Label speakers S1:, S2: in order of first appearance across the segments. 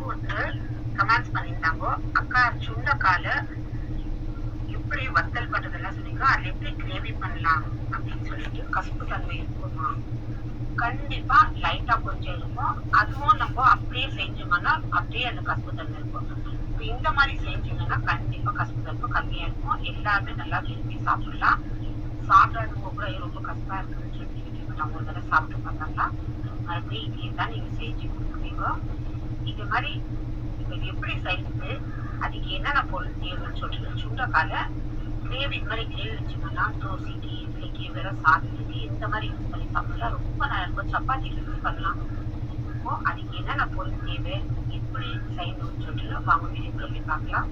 S1: ஒருத்தர் கமெண்ட்ஸ் பண்ணியிருந்தாங்க, அக்கா சுண்டைக்கால எப்படி வத்தல் பண்றதெல்லாம் சொன்னீங்க, அதுல எப்படி கிரேவி பண்ணலாம் அப்படின்னு சொல்லிட்டு. கசப்பு தன்மை இருக்குமா? கண்டிப்பா லைட்டா கொஞ்சம் இருக்கும். அதுவும் நம்ம அப்படியே செஞ்சோம்னா அப்படியே அந்த கசப்பு தன்மை இருக்கும். இப்போ இந்த மாதிரி செஞ்சீங்கன்னா கண்டிப்பா கசப்பு தன்மை கம்மியா இருக்கும். எல்லாருமே நல்லா விரும்பி சாப்பிடலாம். சாப்பிடாதவங்க கூட ரொம்ப கஷ்டமா இருக்குன்னு சொல்லிட்டு நான் ஒரு தடவை சாப்பிட்டு பார்த்தாங்களா, மறுபடியும் இதே தான் நீங்க செஞ்சு கொடுக்குறீங்க. இது மாதிரி இப்போ இது எப்படி செய்யுது, அதுக்கு என்னென்ன பொருள் தேவைன்னு சொல்லிட்டு. சுண்டைக்கால கிரேவி மாதிரி கிரேவி வச்சுக்கோன்னா தோசைக்கு, இட்லிக்கு, வெறும் சாதத்துக்கு இந்த மாதிரி யூஸ் பண்ணி சாப்பிடலாம். ரொம்ப நல்லா இருக்கும். சப்பாத்திக்கு யூஸ் பண்ணலாம். இப்போ அதுக்கு என்னென்ன பொருள் தேவை, எப்படி செய்யணும்னு சொல்லிட்டு வாங்க வீடியோக்குள்ள போய் பார்க்கலாம்.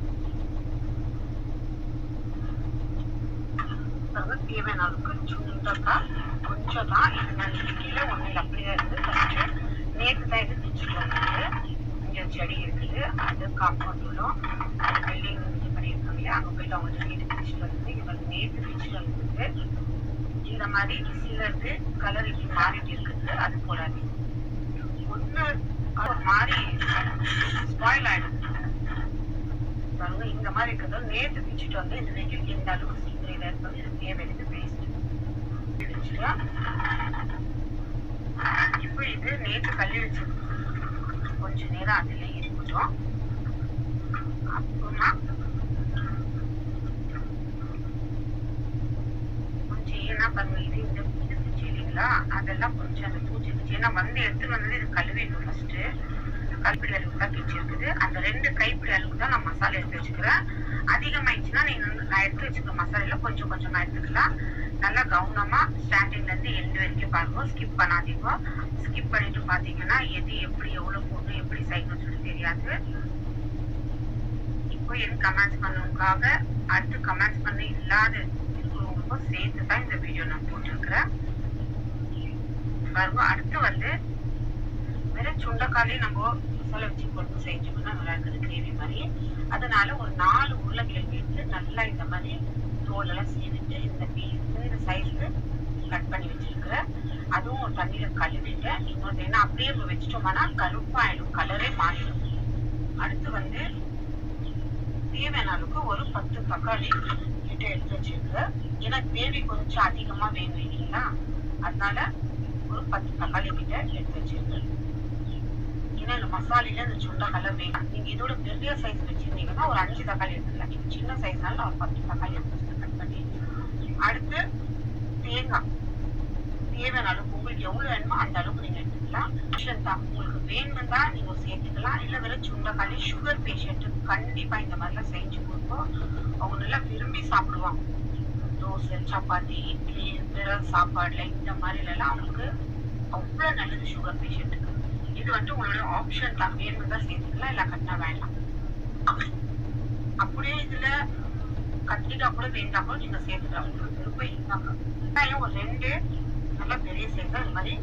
S1: தேவையான அளவுக்கு சுண்டைக்காய் கொஞ்சம் தான். இது நான் கீழே ஒன்றில் அப்படியே இருந்து ஃபஸ்ட்டு நேற்று தான் இது பிச்சுட்டு வந்தது. இங்கே செடி இருக்குது, அது காம்பவுண்டும் அது பில்டிங் இது பண்ணியிருக்காங்க. அங்கே போயிட்டு அவங்க வீடு பிச்சுட்டு வந்தது. இது வந்து நேற்று பிச்சுட்டு வந்தது. இந்த மாதிரி சிலருக்கு கலர் இப்படி மாறிட்டு இருக்குது. அது போடாது ஒன்று ஒரு மாதிரி ஸ்பாயில் ஆகிடும் பாருங்க. இந்த மாதிரி இருக்கிறது நேற்று பிச்சுட்டு வந்து இந்த வெயில் எந்த அளவுக்கு சீக்கிரம் இதாக இருப்பது. இது தேவையான பேஸ்ட் இப்போ இது நேற்று கல்லி வச்சு கொஞ்ச நேரம் அதுல இருக்கட்டும். அப்புறமா கொஞ்சம் ஏன்னா பாருங்க, இது இந்த இது பிச்சு இல்லைங்களா, அதெல்லாம் கொஞ்சம் அந்த பூச்சி பிச்சு ஏன்னா வந்து எடுத்துன்னு வந்தது இது கழுவிடணும். ஃபர்ஸ்ட் கைப்பிடி அளவுக்கு தான் பிச்சு இருக்குது. அந்த 2 கைப்பிடி அளவுக்கு தான் நான் மசாலா எடுத்து வச்சுக்கிறேன். அதிகமாயிடுச்சுன்னா நீங்க நான் எடுத்து வச்சுக்கிற மசாலால கொஞ்சம் கொஞ்சமா எடுத்துக்கலாம். நல்லா கவனமா ஸ்டார்டிங்ல இருந்து எண்டு வரைக்கும் பாருங்க, ஸ்கிப் பண்ணாதீங்க. ஸ்கிப் பண்ணிட்டு பாத்தீங்கன்னா எது எப்படி எவ்வளவு போட்டு எப்படி செய்யணும்னு சொல்லி தெரியாது. இப்போ எனக்கு கமெண்ட்ஸ் பண்ணவங்களுக்காக அடுத்து கமெண்ட்ஸ் பண்ண இல்லாத இருக்கிறவங்களுக்கும் சேர்த்து தான் இந்த வீடியோ நான் போட்டிருக்கிறேன் பாருங்க. அடுத்து வந்து வெறும் சுண்டைக்காலே நம்ம மசாலா வச்சு போட்டு செஞ்சோம்னா நல்லா இருக்குது கிரேவி மாதிரி. அதனால ஒரு 4 உருளைக்கிழங்கு எடுத்து நல்லா இந்த மாதிரி தோலெல்லாம் சீவிட்டு இந்த சைஸ்க்கு கட் பண்ணி வச்சிருக்கிறேன். அதுவும் தண்ணியில கழுவிட்டேன். இன்னொரு ஏன்னா அப்படியே வச்சிட்டோம்னா கருப்பாயிடும், கலரே மாறிடும். அடுத்து வந்து தேவையான அளவுக்கு ஒரு 10 தக்காளி கிட்ட எடுத்து வச்சிருக்கிறேன். ஏன்னா கிரேவி கொஞ்சம் அதிகமா வேணும் இல்லைங்களா, அதனால ஒரு 10 தக்காளி கிட்ட எடுத்து வச்சிருக்கேன். ஏன்னா இந்த மசாலையில இந்த சுண்டைக்காய் வேணும். நீங்க இதோட பெரிய சைஸ் வச்சிருந்தீங்கன்னா ஒரு 5 தக்காளி எடுத்துக்கலாம். இது சின்ன சைஸ்னால ஒரு 10 தக்காளி எடுத்து கட் பண்ணி. அடுத்து தேங்காய் தேவையான அளவுக்கு உங்களுக்கு எவ்வளவு வேணுமோ அந்த அளவுக்கு நீங்க எடுத்துக்கலாம். தான் உங்களுக்கு வேணும் தான் நீங்க சேர்த்துக்கலாம். இல்ல வெறும் சுண்டைக்காய் சுகர் பேஷண்ட் கண்டிப்பா இந்த மாதிரிலாம் செஞ்சு கொடுப்போம். அவங்க நல்லா விரும்பி சாப்பிடுவாங்க. தோசை, சப்பாத்தி, இட்லி, வெறும் சாப்பாடுல இந்த மாதிரில எல்லாம் அவங்களுக்கு அவ்வளவு நல்லது சுகர் பேஷண்ட்டுக்கு. இது வந்து உங்களோட ஆப்ஷன் தான். வேணும் தான் சேர்த்துக்கலாம், இல்ல கட்டா வேண்டாம். அப்படியே இதுல கத்திரிக்காய் கூட வேண்டாம் கூட நீங்க சேர்த்துக்கலாம். உங்களுக்கு விருப்பம் இருந்தாங்க. வெங்காயம் ஒரு 2 நல்லா பெரிய சைஸா இது மாதிரி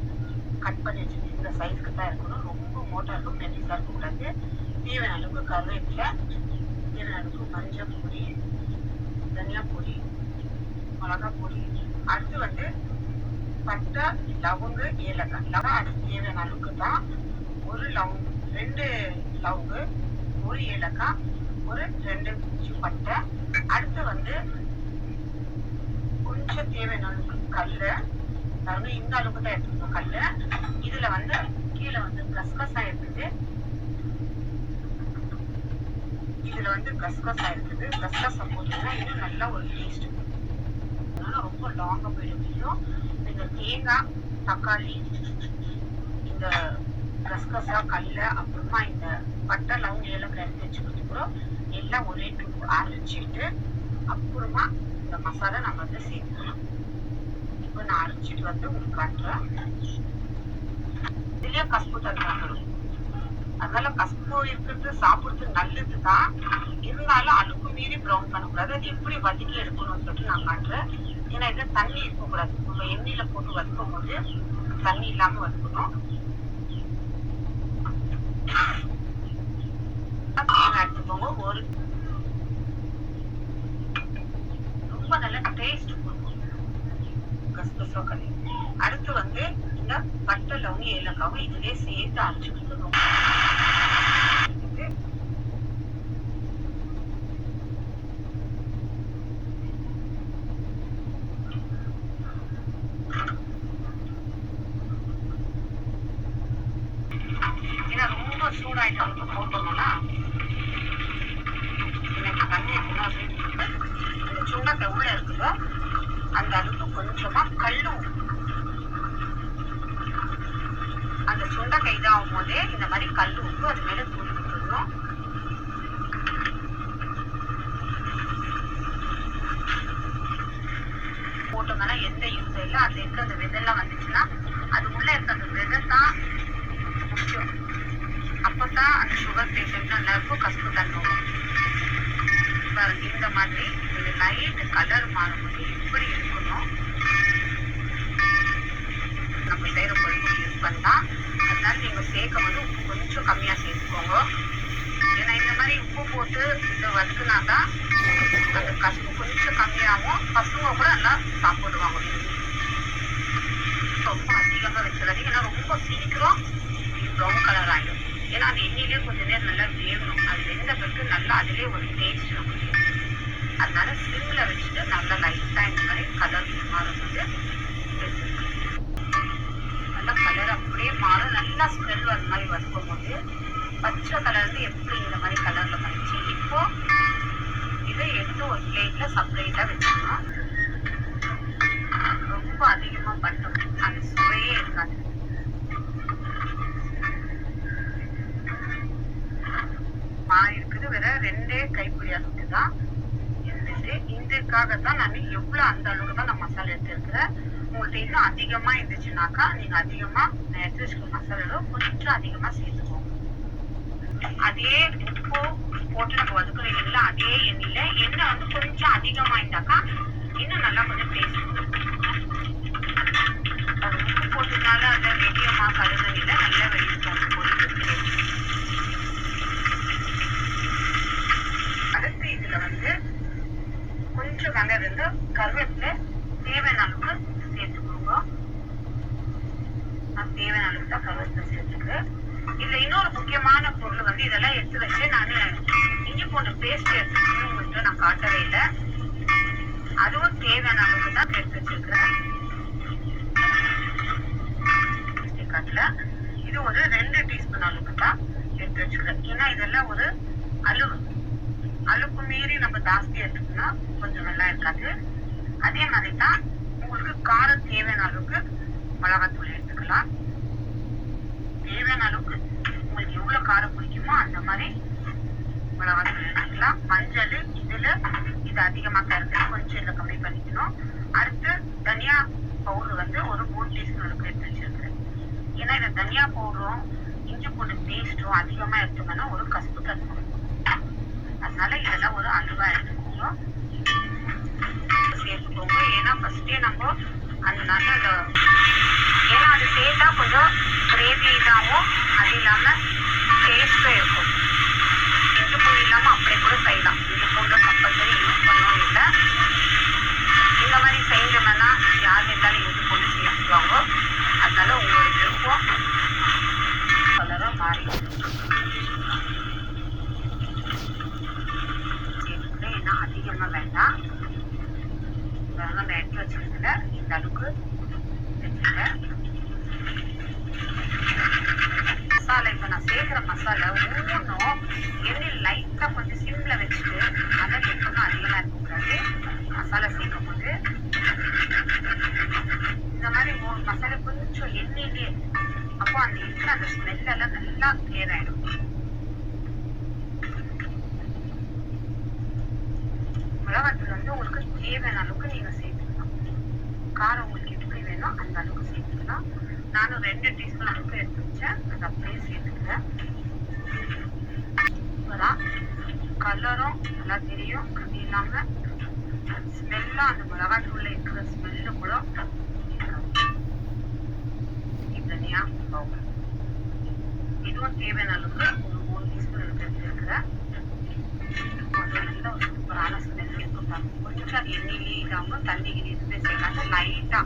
S1: கட் பண்ணி வச்சுட்டு இந்த சைஸ்க்கு தான் இருக்கணும். ரொம்ப மோட்டா இருக்கும், மெல்லிசா இருக்கக்கூடாது. தேவையான அளவுக்கு கருவேப்பிலை, தேவையான அளவுக்கு மஞ்சள் பொடி, தனியா பொடி, மிளகா பொடி. அடுத்து வந்து பட்டை, லவங்கு, ஏலக்காய். அதுக்கு தேவையான அளவுக்கு தான். ஒரு லவங்கு, 2 லவங்கு, ஒரு ஏலக்காய், ஒரு 2 குச்சி பட்டை. அடுத்து வந்து கொஞ்சம் தேவையான அளவுக்கு கல்லு, அதாவது இந்த அளவுக்கு தான் எடுத்துக்கணும் கல்லு. இதுல வந்து கீழே வந்து கசகசா இருக்குது. இதுல வந்து கசகசா இருக்குது. கசகசா போட்டீங்கன்னா இன்னும் நல்லா ஒரு டேஸ்ட். அதனால ரொம்ப லாங்கா போயிட முடியும். இந்த தேங்காய், தக்காளி, இந்த கசகசா, கல்ல, அப்புறமா இந்த பட்டை, லவங்க, ஏலக்காய் எடுத்து வச்சுக்கிறதுக்குறோம் எல்லாம் ஒரே ட்ரிப் அரைச்சிட்டு அப்புறமா இந்த மசாலா நம்ம வந்து சேர்த்துக்கலாம். இப்போ நான் அரைச்சிட்டு வந்து உங்களுக்கு காட்டுறேன். இதுலயே கசப்பு தன்மை வரும். அதனால கசப்பு இருக்கிறது சாப்பிடுறது நல்லது தான். இருந்தாலும் அழுக்கு மீறி ப்ரௌன் பண்ணக்கூடாது. அது எப்படி வதக்கி எடுக்கணும்னு சொல்லிட்டு நான் காட்டுறேன். ஏன்னா இதுல தண்ணி இருக்கக்கூடாது. நம்ம எண்ணெயில போட்டு வதக்கும் போது தண்ணி இல்லாம வதக்கணும். தேங்காய் எடுத்துக்கோங்க. ஒரு ரொம்ப நல்ல டேஸ்ட் கொடுக்கும் கசகசா கறி. அடுத்து வந்து இந்த பட்டை, லவங்க, ஏலக்காவும் இதுலயே சேர்த்து அரைச்சு கொடுக்கணும். ஒரு சூடாயிட்ட அளவுக்கு போட்டோம்னா இன்னைக்கு தண்ணி இந்த சுண்டக்காய் உள்ள இருக்குதோ அந்த அளவுக்கு கொஞ்சமா கல்லு அந்த சுண்டக்காய் இதாகும் போதே இந்த மாதிரி கல்லு உப்பு அது மேல தூவி விட்டுருணும். போட்டோம்னா எந்த யூஸ் இல்லை. அது இருக்க அந்த விதெல்லாம் வந்துச்சுன்னா அது உள்ள இருக்க அந்த விதை தான் முக்கியம். அப்பதான் அந்த சுகர் பேஷண்ட் நல்லா இருக்கும். கசப்பு தன்மை பாருங்க. இந்த மாதிரி ஒரு லைட் கலர் மாறும்போது இப்படி இருக்கணும். நம்ம செய்யற பொருளுக்கு யூஸ் பண்ணலாம். அதனால நீங்க சேர்க்க வந்து உப்பு கொஞ்சம் கம்மியா சேர்த்துக்கோங்க. ஏன்னா இந்த மாதிரி உப்பு போட்டு இதை வதக்குனாதான் அந்த கசப்பு கொஞ்சம் கம்மியாகும். பசங்க கூட நல்லா சாப்பிடுவாங்க. ரொம்ப அதிகமா வச்சிடாதீங்க. ஏன்னா ரொம்ப சீக்கிரம் ப்ரௌன் கலர் ஆகிடும். ஏன்னா அந்த எண்ணெயிலே கொஞ்ச நேரம் நல்லா வேகணும். அது வெந்த பிறகு நல்லா அதிலே ஒரு டேஸ்ட் நமக்கு. அதனால சிம்ல வச்சுட்டு நல்லா லைட்டா இந்த மாதிரி கலர் மாறும்போது நல்லா கலர் அப்படியே மாறும். நல்லா ஸ்மெல் அந்த மாதிரி வதக்கும் போது பச்சை கலர்ந்து எப்படி இந்த மாதிரி கலர்ல வந்துச்சு. இப்போ இதை எடுத்து ஒரு பிளேட்ல செப்பரேட்டா வச்சுக்கணும். ரொம்ப அதிகமா பண்ணணும், அந்த சுவையே இருக்காது. இருக்குது வேற 2 கைப்பிடி அளவுக்கு தான் இருந்துச்சு. இதுக்காகத்தான் நான் எவ்வளவு அந்த அளவுக்கு தான் நான் மசாலா எடுத்துருக்கிறேன். உங்கள்கிட்ட இன்னும் அதிகமா இருந்துச்சுனாக்கா நீங்க அதிகமா எடுத்து வச்சுக்க மசாலா கொஞ்சம் அதிகமா சேர்த்துக்கோங்க. அதே உப்பு போட்டு நம்ம வதக்குறோம் இல்லைங்களா, அதே எண்ணெயில எண்ணெய் வந்து கொஞ்சம் அதிகமா இருந்தாக்கா இன்னும் நல்லா கொஞ்சம் டேஸ்ட் கொடுக்கும். அது உப்பு போட்டதுனால அதை வெடியமா கழுதனில நல்லா வெளியே போட்டு இதுல வந்து கொஞ்சம் வெங்காயம் இருந்து கருவேப்பிலை தேவையான அளவுக்கு சேர்த்துக்கோங்க. நான் தேவையான அளவுக்கு தான் கருவேப்பிலை சேர்த்துக்கிறேன். இதுல இன்னொரு முக்கியமான பொருள் வந்து இதெல்லாம் எடுத்து வச்சு நான் இஞ்சி பூண்டு பேஸ்ட் எடுத்துக்கணும். உங்கள்கிட்ட நான் காட்டவே இல்லை. அதுவும் தேவையான அளவுக்கு தான் எடுத்து வச்சிருக்கிறேன். இது ஒரு 2 டீஸ்பூன் அளவுக்கு தான் எடுத்து வச்சுக்கிறேன். ஏன்னா இதெல்லாம் ஒரு அளவுக்கு மீறி நம்ம ஜாஸ்தி எடுத்துக்கணும்னா கொஞ்சம் நல்லா இருக்காது. அதே மாதிரி தான் உங்களுக்கு காரம் தேவையான அளவுக்கு மிளகாத்தூள் எடுத்துக்கலாம். தேவையான அளவுக்கு உங்களுக்கு எவ்வளவு காரம் பிடிக்குமோ அந்த மாதிரி மிளகாத்தூள் எடுத்துக்கலாம். மஞ்சள் இது அதிகமா கருத்து கொஞ்சம் இதில் கம்மி பண்ணிக்கணும். அடுத்து தனியா பவுடர் வந்து ஒரு 3 டீஸ்பூன் அளவுக்கு எடுத்து வச்சிருக்கிறேன். ஏன்னா இந்த தனியா பவுடரும் இஞ்சி பூண்டு பேஸ்டும் அதிகமா எடுத்தோம்னா ஒரு கசப்பு தன்மை. அதனால இதெல்லாம் ஒரு அளவா எடுத்துக்கோங்க, சேர்த்துக்கோங்க. ஏன்னா ஃபர்ஸ்டே நம்ம அந்த நல்ல ஏன்னா அது சேர்த்தா கொஞ்சம் கிரேவி இதாகவும் அது இல்லாம டேஸ்டும் இருக்கும். இஞ்சி பூண்டு இல்லாம அப்படியே கூட செய்யலாம். இஞ்சி பூண்டு கம்பல்சரி யூஸ் பண்ணணும் இல்லை. இந்த மாதிரி செஞ்சோம்னா யார் இருந்தாலும் இஞ்சி பூண்டு சேர்த்துக்குவாங்க. அதனால உங்களோட விருப்பம் கலரும் மாறிடும். அதிகமா வேண்டாம். எடுத்து வச்சிருக்கல இந்த அளவுக்கு மசாலா. இப்ப நான் சேர்க்கிற மசாலா ஒவ்வொன்றும் எண்ணெய் லைட்டா கொஞ்சம் சிம்ல வச்சுட்டு அதை எப்பவும் அதிகமா இருக்கக்கூடாது. மசாலா சேர்க்கும் போது இந்த மாதிரி மசாலா கொஞ்சம் எண்ணெயிலே அப்போ அந்த இருக்கிற அந்த ஸ்மெல் எல்லாம் நல்லா கிளியர் ஆயிடும். மிளகாத்தூள் வந்து உங்களுக்கு தேவையான அளவுக்கு நீங்க சேர்த்துக்கலாம். காரம் உங்களுக்கு எப்படி வேணும் அந்த அளவுக்கு சேர்த்துக்கலாம். நானும் 2 டீஸ்பூன் அளவுக்கு எடுத்து வச்சேன். அதை அப்படியே சேர்த்துக்கிறேன். கலரும் நல்லா தெரியும். அது இல்லாம ஸ்மெல்லாம் அந்த மிளகாத்தூள்ல இருக்கிற ஸ்மெல்லு கூட தனியா பவுடர் இதுவும் தேவையான அளவுக்கு ஒரு 3 டீஸ்பூன் எடுத்து வச்சிருக்கிறேன். நல்ல ஒரு சூப்பரான ஸ்மெல் இருக்கும். கொஞ்சம் அது எண்ணெயிலே இல்லாம தண்ணி எதுவுமே சேர்க்காம லைட்டா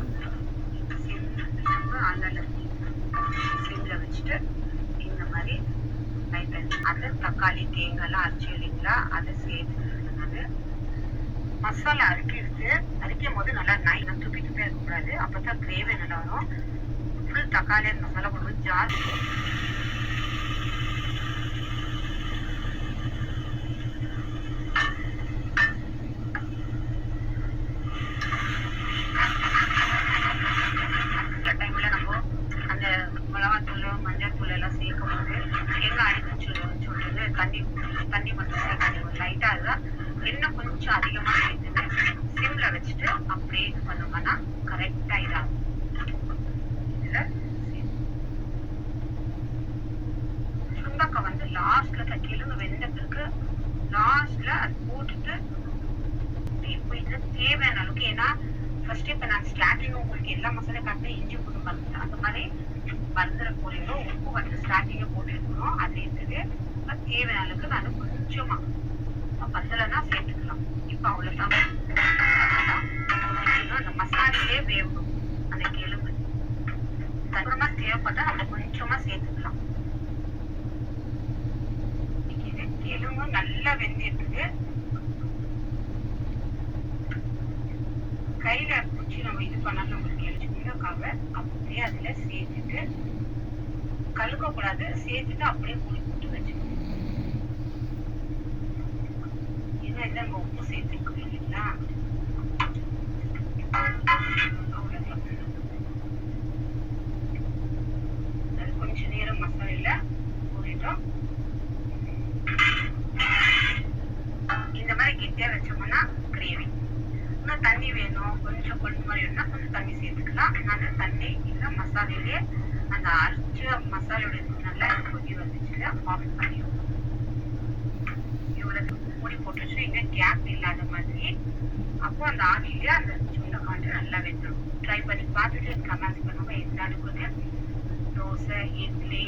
S1: சிம்ல வச்சுட்டு இந்த மாதிரி அது தக்காளி தேங்காய்லாம் அரைச்சி இல்லைங்களா அதை சேர்த்து மசாலா அரைக்கும் போது நல்லா துப்பி துப்பியா இருக்கக்கூடாது. அப்பதான் கிரேவி நல்லா வரும். ஃபுல் தக்காளி மசாலா போடும்போது ஜாஸ்தி கிழங்கு வெந்த பிறகு லாஸ்ட்ல அது போட்டுட்டு இப்போ இது தேவையான அளவுக்கு, ஏன்னா ஃபர்ஸ்ட் இப்போ நான் ஸ்டார்டிங் உங்களுக்கு எல்லா மசாலா காட்டினா இஞ்சி பூண்டு மருந்து அந்த மாதிரி மருந்துற போறீங்களோ உப்பு வந்து ஸ்டார்டிங்ல போட்டு இருக்கணும். அது இருக்குது தேவையான அளவுக்கு நான் கொஞ்சமா பத்தலைன்னா சேர்த்துக்கலாம். இப்போ அவ்வளவுதான். அந்த மசாலையே வேகணும் அந்த கிழங்கு. அப்புறமா தேவைப்பட்டா நம்ம கொஞ்சமா சேர்த்துக்கலாம். கிழங்கு நல்லா வெந்திருக்கு. கையில பிடிச்சி நம்ம இது பண்ணாலும் நம்மளுக்கு எழுச்சிக்காக அப்படியே அதுல சேர்த்துட்டு கழுக்க கூடாது, சேர்த்துட்டு அப்படியே மூடி போட்டு வச்சுக்கணும். ஏன்னா இதை நம்ம உப்பு சேர்த்துருக்கோம் இல்லைங்களா, கொஞ்ச நேரம் மசாலையில போயிட்டோம். இந்த மாதிரி கெட்டியா வச்சோம்னா கிரேவி. இன்னும் தண்ணி வேணும், கொஞ்சம் கொண்டு மாதிரி வேணும்னா கொஞ்சம் தண்ணி சேர்த்துக்கலாம். நான் தண்ணி இல்லை மசாலையிலே அந்த அரைச்ச மசாலோட நல்லா கொதி வந்துச்சுல ஆஃப் பண்ணிடுவோம். இவ்வளவு மூடி போட்டு வச்சு இங்க கேப் இல்லாத மாதிரி. அப்போ அந்த ஆவிலேயே அந்த சுண்டைக்காய் நல்லா வெந்துடும். ட்ரை பண்ணி பார்த்துட்டு கமெண்ட்ஸ் பண்ணுங்க எந்த அளவுக்குன்னு. தோசை, இட்லி,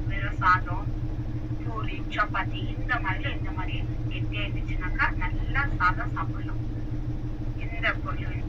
S1: வெறும் சாதம், பூரி, சப்பாத்தி இந்த மாதிரி கெட்டியா இருந்துச்சுனாக்கா நல்லா சாதம் சாப்பிடலாம். எந்த பொருள்